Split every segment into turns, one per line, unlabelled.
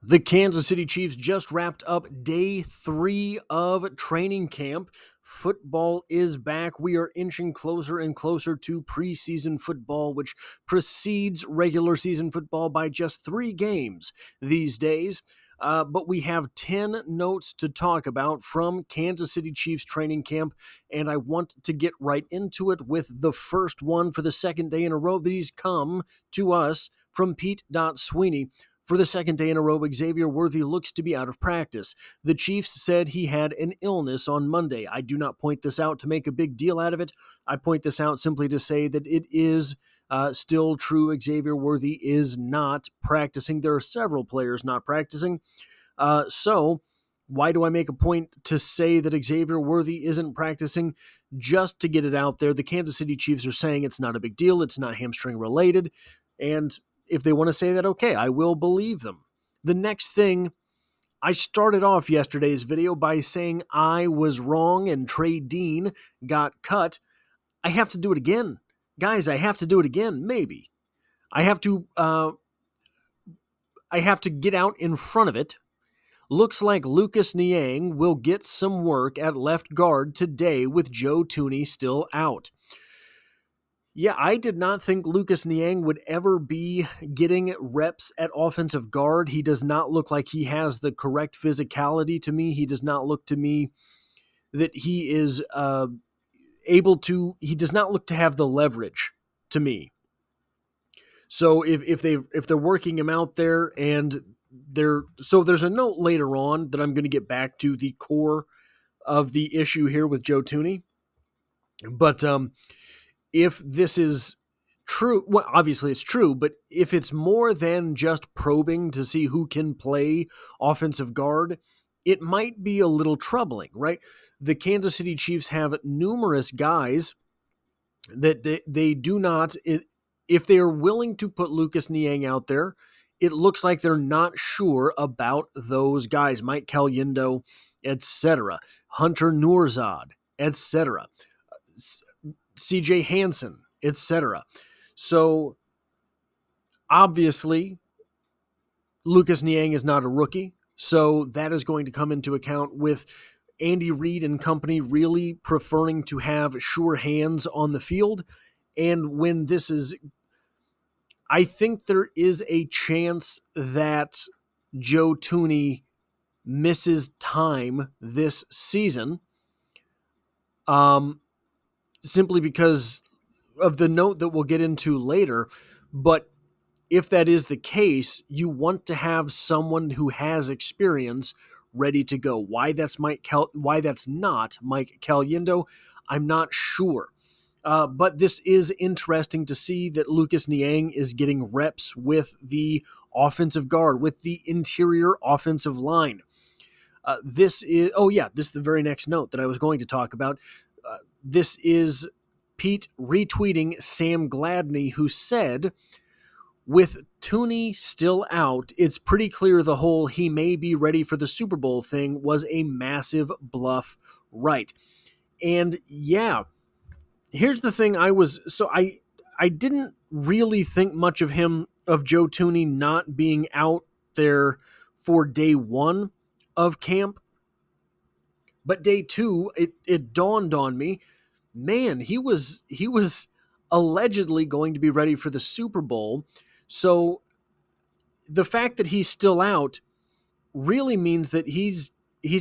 The Kansas City Chiefs just wrapped up day 3 of training camp. Football is back. We are inching closer and closer to preseason football, which precedes regular season football by just 3 games these days. But we have 10 notes to talk about from Kansas City Chiefs training camp, and I want to get right into it with the first one for the second day in a row. These come to us from Pete.Sweeney. For the second day in a row, Xavier Worthy looks to be out of practice. The Chiefs said he had an illness on Monday. I do not point this out to make a big deal out of it. I point this out simply to say that it is still true. Xavier Worthy is not practicing. There are several players not practicing. So why do I make a point to say that Xavier Worthy isn't practicing? Just to get it out there. The Kansas City Chiefs are saying it's not a big deal. It's not hamstring related. And if they want to say that, okay, I will believe them. The next thing, I started off yesterday's video by saying I was wrong and Trey Dean got cut. I have to do it again. Guys, I have to do it again, maybe. I have to get out in front of it. Looks like Lucas Niang will get some work at left guard today with Joe Thuney still out. Yeah, I did not think Lucas Niang would ever be getting reps at offensive guard. He does not look like he has the correct physicality to me. He does not look to me that he is he does not look to have the leverage to me. So if they're working him out there and there's a note later on that I'm going to get back to the core of the issue here with Joe Thuney. But if this is true, well, obviously it's true, but if it's more than just probing to see who can play offensive guard, it might be a little troubling, right? The Kansas City Chiefs have numerous guys that they do not, if they are willing to put Lucas Niang out there, it looks like they're not sure about those guys. Mike Caliendo, etc. Hunter Nourzad, etc. CJ Hansen, etc. So, obviously, Lucas Niang is not a rookie, so that is going to come into account with Andy Reid and company really preferring to have sure hands on the field. And when this is, I think there is a chance that Joe Thuney misses time this season, simply because of the note that we'll get into later. But if that is the case, you want to have someone who has experience ready to go. Why that's not Mike Caliendo, I'm not sure. But this is interesting to see that Lucas Niang is getting reps with the offensive guard, with the interior offensive line. This is the very next note that I was going to talk about. This is Pete retweeting Sam Gladney, who said, with Thuney still out, it's pretty clear the whole he may be ready for the Super Bowl thing was a massive bluff, right? And yeah, here's the thing. I didn't really think much of Joe Thuney not being out there for day 1 of camp. But day 2, it dawned on me, man, he was allegedly going to be ready for the Super Bowl. So the fact that he's still out really means that he's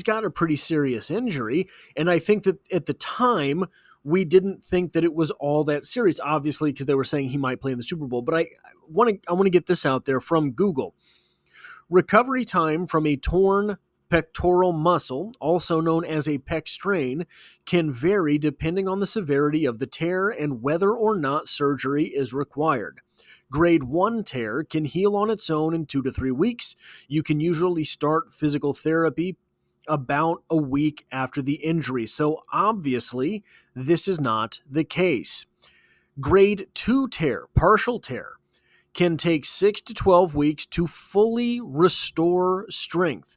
got a pretty serious injury. And I think that at the time, we didn't think that it was all that serious, obviously, because they were saying he might play in the Super Bowl. But I want to get this out there from Google. Recovery time from a torn pectoral muscle, also known as a pec strain, can vary depending on the severity of the tear and whether or not surgery is required. Grade 1 tear can heal on its own in 2 to 3 weeks. You can usually start physical therapy about a week after the injury. So obviously, this is not the case. Grade 2 tear, partial tear, can take 6 to 12 weeks to fully restore strength.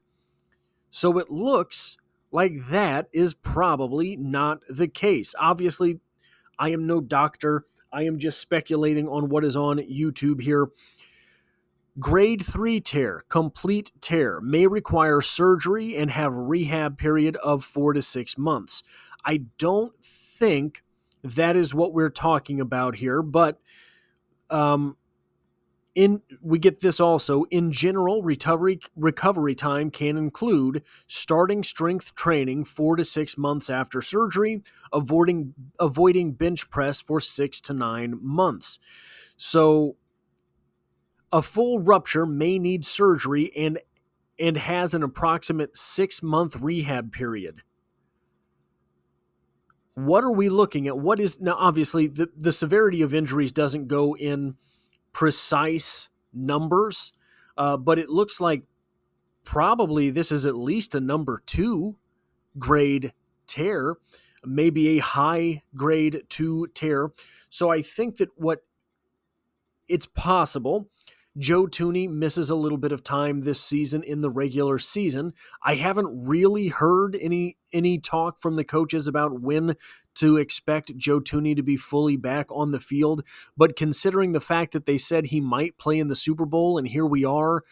So it looks like that is probably not the case. Obviously, I am no doctor. I am just speculating on what is on YouTube here. Grade 3 tear, complete tear, may require surgery and have a rehab period of 4 to 6 months. I don't think that is what we're talking about here, but we get this also. In general, recovery time can include starting strength training 4 to 6 months after surgery, avoiding bench press for 6 to 9 months. So a full rupture may need surgery and has an approximate 6-month rehab period. What are we looking at? What is now? Obviously, the severity of injuries doesn't go in precise numbers, but it looks like probably this is at least a number 2 grade tear, maybe a high grade 2 tear. So I think that it's possible Joe Thuney misses a little bit of time this season in the regular season. I haven't really heard any talk from the coaches about when to expect Joe Thuney to be fully back on the field, but considering the fact that they said he might play in the Super Bowl, and here we are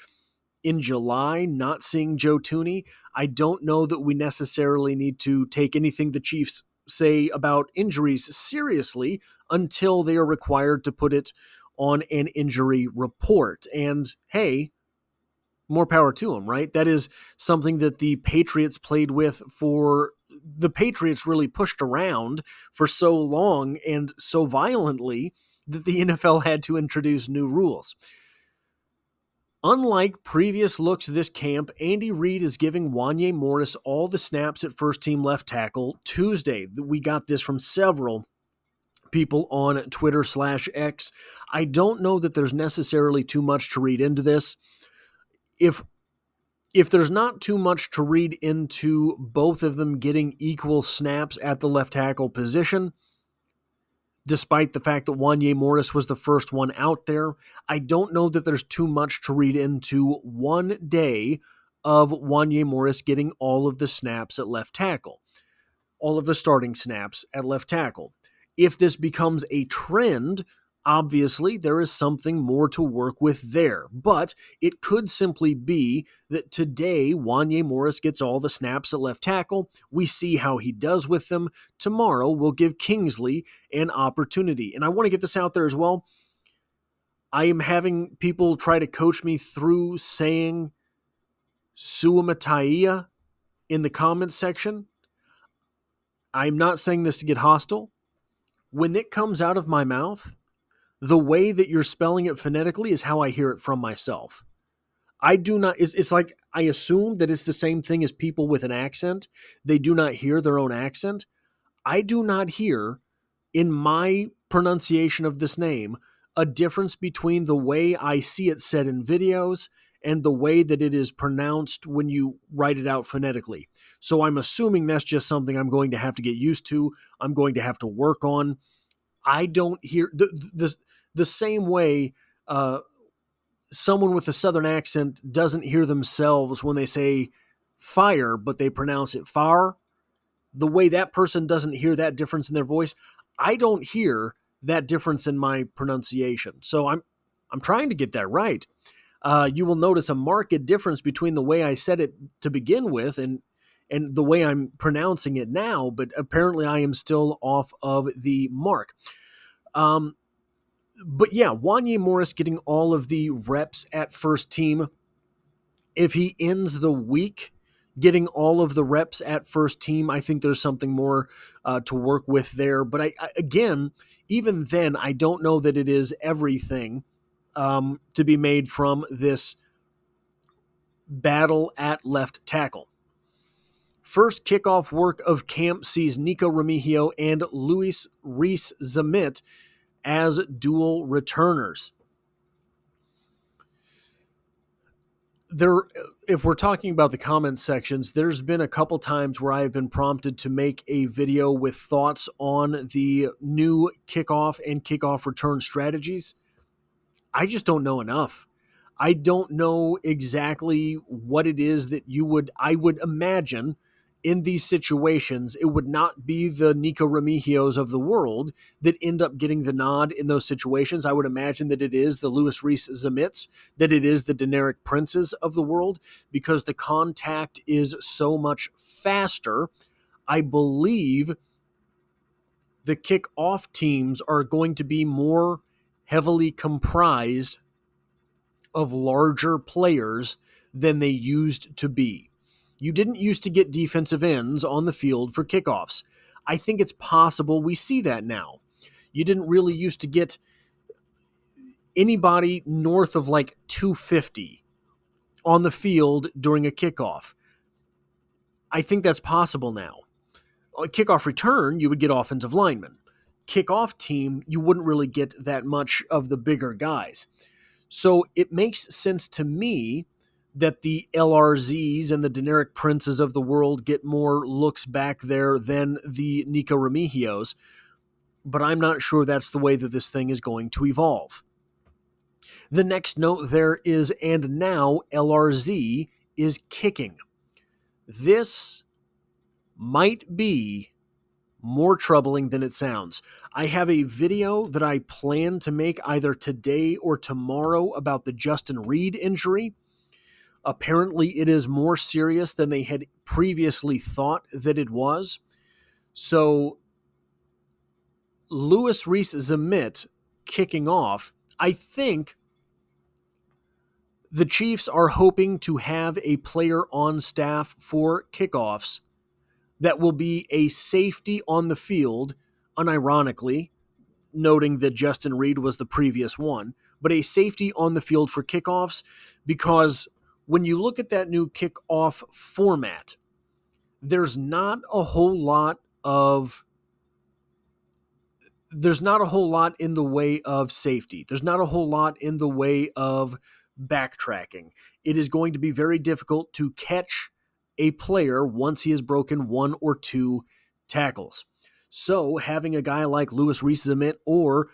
in July not seeing Joe Thuney, I don't know that we necessarily need to take anything the Chiefs say about injuries seriously until they are required to put it on an injury report. And hey, more power to them, right? That is something that the Patriots played with the Patriots really pushed around for so long and so violently that the NFL had to introduce new rules. Unlike previous looks this camp, Andy Reid is giving Wanya Morris all the snaps at first-team left tackle Tuesday. We got this from several people on Twitter/X. I don't know that there's necessarily too much to read into this. If there's not too much to read into both of them getting equal snaps at the left tackle position, despite the fact that Wanya Morris was the first one out there, I don't know that there's too much to read into one day of Wanya Morris getting all of the snaps at left tackle, all of the starting snaps at left tackle. If this becomes a trend, obviously there is something more to work with there, but it could simply be that today Wanya Morris gets all the snaps at left tackle. We see how he does with them. Tomorrow we'll give Kingsley an opportunity. And I want to get this out there as well. I am having people try to coach me through saying SWMOKindonOutpost in the comments section. I'm not saying this to get hostile. When it comes out of my mouth, the way that you're spelling it phonetically is how I hear it from myself. I do not, it's like I assume that it's the same thing as people with an accent. They do not hear their own accent. I do not hear, in my pronunciation of this name, a difference between the way I see it said in videos and the way that it is pronounced when you write it out phonetically. So I'm assuming that's just something I'm going to have to get used to. I'm going to have to work on. I don't hear the same way someone with a southern accent doesn't hear themselves when they say fire, but they pronounce it far. The way that person doesn't hear that difference in their voice, I don't hear that difference in my pronunciation. So I'm trying to get that right. You will notice a marked difference between the way I said it to begin with and the way I'm pronouncing it now, but apparently I am still off of the mark. But yeah, Wanya Morris getting all of the reps at first team. If he ends the week getting all of the reps at first team, I think there's something more to work with there. But I again, even then, I don't know that it is everything to be made from this battle at left tackle. First kickoff work of camp sees Nico Remigio and Luis Reese-Zammit as dual returners. If we're talking about the comment sections, there's been a couple times where I've been prompted to make a video with thoughts on the new kickoff and kickoff return strategies. I just don't know enough. I don't know exactly what it is that I would imagine in these situations, it would not be the Nico Remigios of the world that end up getting the nod in those situations. I would imagine that it is the Louis Rees-Zamits, that it is the Deneric Princes of the world, because the contact is so much faster. I believe the kickoff teams are going to be more heavily comprised of larger players than they used to be. You didn't used to get defensive ends on the field for kickoffs. I think it's possible we see that now. You didn't really used to get anybody north of like 250 on the field during a kickoff. I think that's possible now. A kickoff return, you would get offensive linemen. Kickoff team, you wouldn't really get that much of the bigger guys. So it makes sense to me that the LRZs and the Deneric Princes of the world get more looks back there than the Nico Remigios, but I'm not sure that's the way that this thing is going to evolve. The next note there is, and now LRZ is kicking. This might be more troubling than it sounds. I have a video that I plan to make either today or tomorrow about the Justin Reid injury. Apparently, it is more serious than they had previously thought that it was. So, Louis Rees-Zamit kicking off, I think the Chiefs are hoping to have a player on staff for kickoffs that will be a safety on the field, unironically, noting that Justin Reid was the previous one, but a safety on the field for kickoffs, because when you look at that new kickoff format, there's not a whole lot in the way of safety. There's not a whole lot in the way of backtracking. It is going to be very difficult to catch a player once he has broken one or two tackles. So having a guy like Louis Rees-Zamit or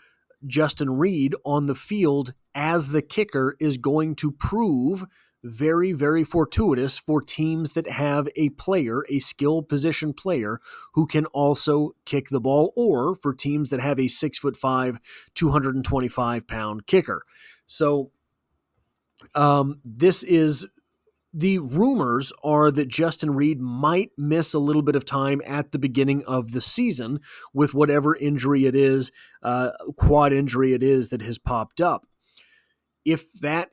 Justin Reid on the field as the kicker is going to prove very, very fortuitous for teams that have a player, a skill position player, who can also kick the ball, or for teams that have a 6'5", 225-pound kicker. So the rumors are that Justin Reid might miss a little bit of time at the beginning of the season with whatever injury it is, quad injury it is that has popped up. If that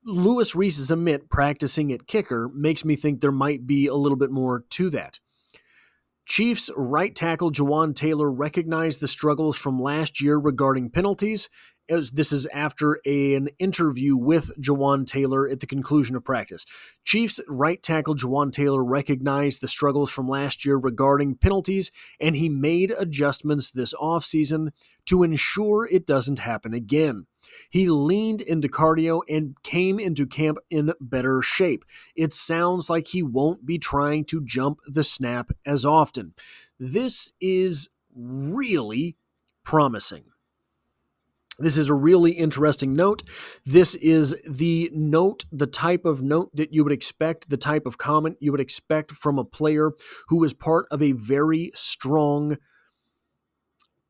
Louis Rees-Zamit practicing at kicker makes me think there might be a little bit more to that. Chiefs right tackle Jawan Taylor recognized the struggles from last year regarding penalties. This is after an interview with Jawan Taylor at the conclusion of practice. Chiefs right tackle Jawan Taylor recognized the struggles from last year regarding penalties, and he made adjustments this offseason to ensure it doesn't happen again. He leaned into cardio and came into camp in better shape. It sounds like he won't be trying to jump the snap as often. This is really promising. This is a really interesting note. This is the type of note that you would expect, the type of comment you would expect from a player who is part of a very strong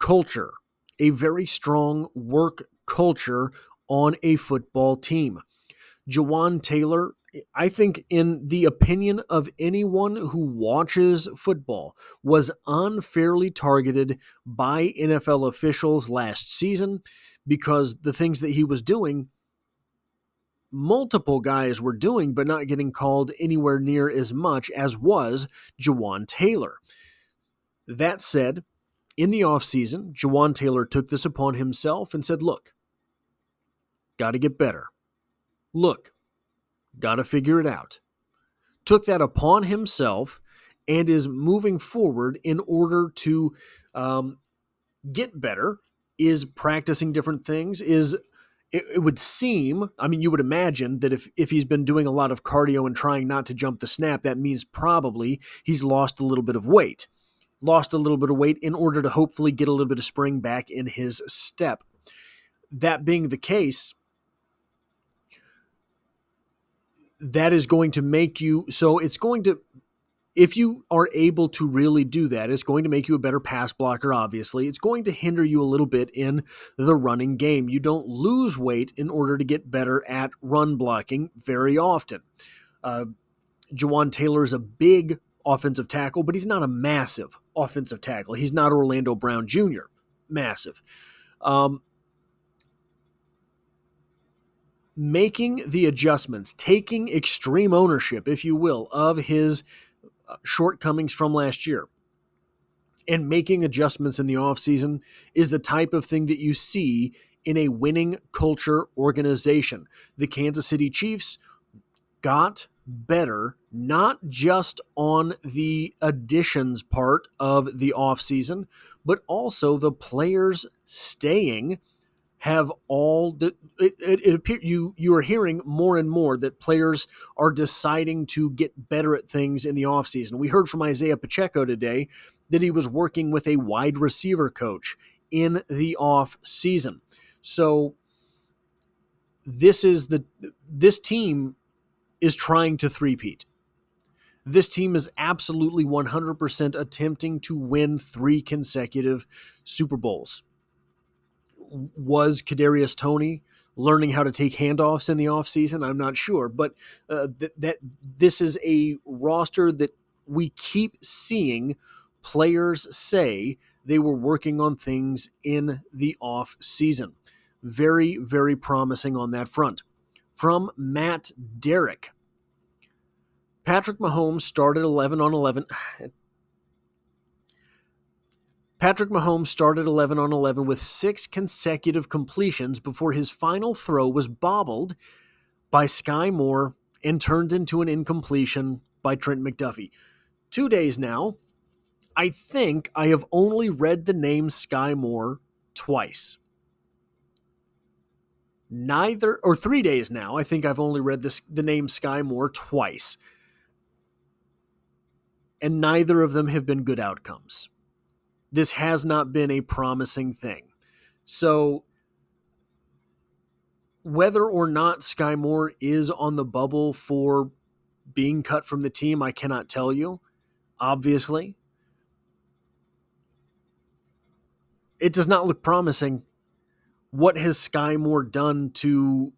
culture, a very strong work culture on a football team. Jawan Taylor, I think, in the opinion of anyone who watches football, was unfairly targeted by NFL officials last season because the things that he was doing, multiple guys were doing, but not getting called anywhere near as much as was Jawan Taylor. That said, in the offseason, Jawan Taylor took this upon himself and said, look, got to get better. Look, got to figure it out. Took that upon himself and is moving forward in order to get better, is practicing different things, it would seem, I mean, you would imagine that if he's been doing a lot of cardio and trying not to jump the snap, that means probably he's lost a little bit of weight. Lost a little bit of weight in order to hopefully get a little bit of spring back in his step. That being the case, that is going to make you, so it's going to, if you are able to really do that, it's going to make you a better pass blocker, obviously. It's going to hinder you a little bit in the running game. You don't lose weight in order to get better at run blocking very often. Jawan Taylor is a big offensive tackle, but he's not a massive offensive tackle. He's not Orlando Brown Jr. Massive. Making the adjustments, taking extreme ownership, if you will, of his shortcomings from last year and making adjustments in the offseason is the type of thing that you see in a winning culture organization. The Kansas City Chiefs got better, not just on the additions part of the offseason, but also the players staying have all it appear you are hearing more and more that players are deciding to get better at things in the offseason. We heard from Isaiah Pacheco today that he was working with a wide receiver coach in the off season. So this team is trying to three-peat. This team is absolutely 100% attempting to win 3 consecutive Super Bowls. Was Kadarius Toney learning how to take handoffs in the offseason? I'm not sure, but that this is a roster that we keep seeing players say they were working on things in the offseason. Very, very promising on that front. From Matt Derrick, Patrick Mahomes started 11 on 11. Patrick Mahomes started 11 on 11 with 6 consecutive completions before his final throw was bobbled by Skyy Moore and turned into an incompletion by Trent McDuffie. 2 days now, I think I have only read the name Skyy Moore twice. 3 days now, I think I've only read the name Skyy Moore twice. And neither of them have been good outcomes. This has not been a promising thing. So whether or not Skyy Moore is on the bubble for being cut from the team, I cannot tell you, obviously. It does not look promising. What has Skyy Moore done to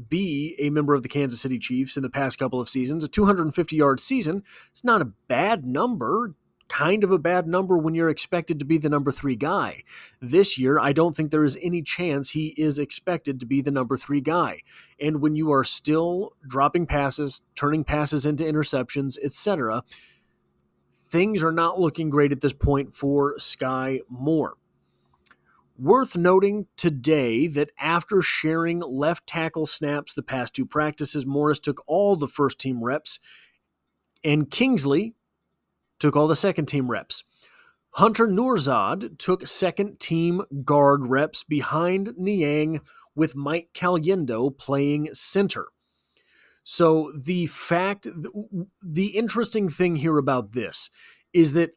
be a member of the Kansas City Chiefs in the past couple of seasons? A 250-yard season, it's not a bad number. Kind of a bad number when you're expected to be the number 3 guy. This year, I don't think there is any chance he is expected to be the number 3 guy. And when you are still dropping passes, turning passes into interceptions, etc., things are not looking great at this point for Skyy Moore. Worth noting today that after sharing left tackle snaps the past 2 practices, Morris took all the first-team reps, and Kingsley took all the second-team reps. Hunter Nourzad took second-team guard reps behind Niang with Mike Caliendo playing center. So the interesting thing here about this is that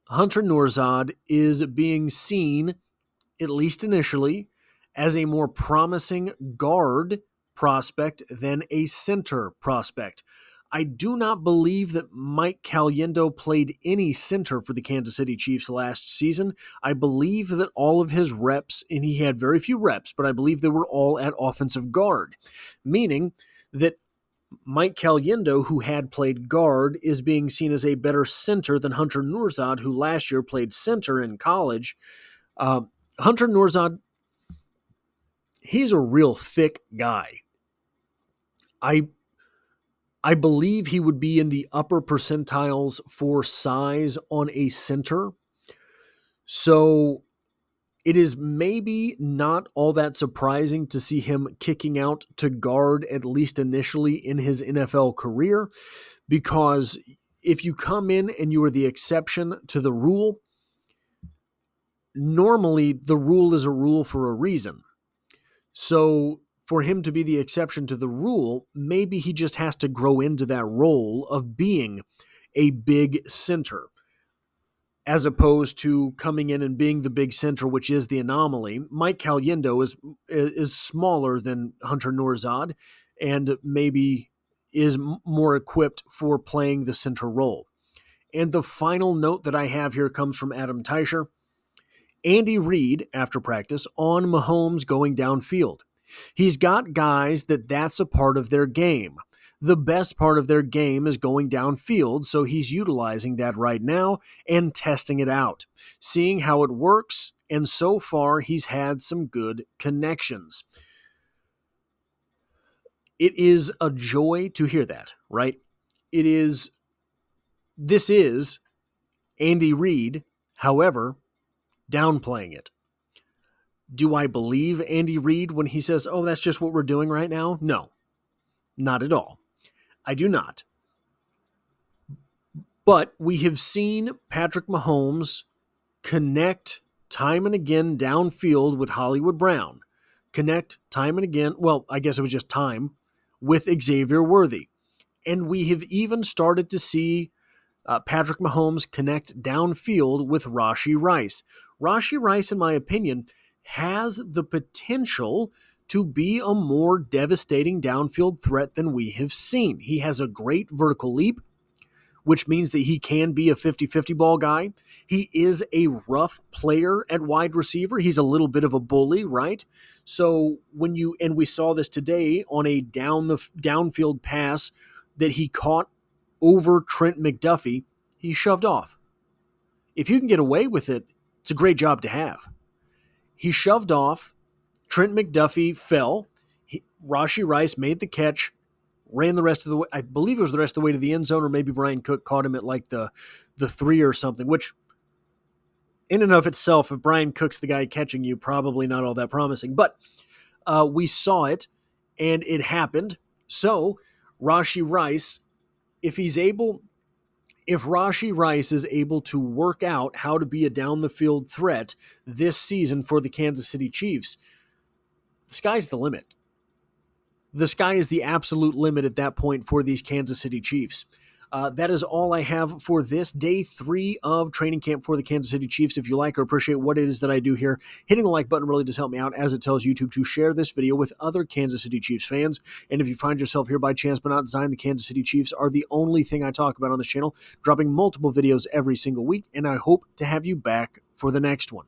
Hunter Nourzad is being seen, at least initially, as a more promising guard prospect than a center prospect. I do not believe that Mike Caliendo played any center for the Kansas City Chiefs last season. I believe that all of his reps, and he had very few reps, but I believe they were all at offensive guard, meaning that Mike Caliendo, who had played guard, is being seen as a better center than Hunter Nourzad, who last year played center in college. Hunter Nourzad, he's a real thick guy. I believe he would be in the upper percentiles for size on a center. So it is maybe not all that surprising to see him kicking out to guard, at least initially in his NFL career, because if you come in and you are the exception to the rule, normally the rule is a rule for a reason. So for him to be the exception to the rule, maybe he just has to grow into that role of being a big center, as opposed to coming in and being the big center, which is the anomaly. Mike Caliendo is smaller than Hunter Nourzad and maybe is more equipped for playing the center role. And the final note that I have here comes from Adam Teicher. Andy Reid, after practice, on Mahomes going downfield. He's got guys that's a part of their game. The best part of their game is going downfield, so he's utilizing that right now and testing it out, seeing how it works, and so far he's had some good connections. It is a joy to hear that, right? This is Andy Reid, however, downplaying it. Do I believe Andy Reid when he says, oh, that's just what we're doing right now? No, not at all. I do not. But we have seen Patrick Mahomes connect time and again downfield with Hollywood Brown. Connect time and again, well, I guess it was just time, with Xavier Worthy. And we have even started to see Patrick Mahomes connect downfield with Rashee Rice. Rashee Rice, in my opinion, has the potential to be a more devastating downfield threat than we have seen. He has a great vertical leap, which means that he can be a 50-50 ball guy. He is a rough player at wide receiver. He's a little bit of a bully, right? So and we saw this today on a downfield pass that he caught over Trent McDuffie, he shoved off. If you can get away with it, it's a great job to have. He shoved off. Trent McDuffie fell. Rashee Rice made the catch, ran the rest of the way. I believe it was the rest of the way to the end zone, or maybe Brian Cook caught him at like the 3 or something, which in and of itself, if Brian Cook's the guy catching you, probably not all that promising. But we saw it, and it happened. So Rashee Rice, if Rashee Rice is able to work out how to be a down-the-field threat this season for the Kansas City Chiefs, the sky's the limit. The sky is the absolute limit at that point for these Kansas City Chiefs. That is all I have for this day 3 of training camp for the Kansas City Chiefs. If you like or appreciate what it is that I do here, hitting the like button really does help me out, as it tells YouTube to share this video with other Kansas City Chiefs fans. And if you find yourself here by chance but not design, the Kansas City Chiefs are the only thing I talk about on this channel, dropping multiple videos every single week, and I hope to have you back for the next one.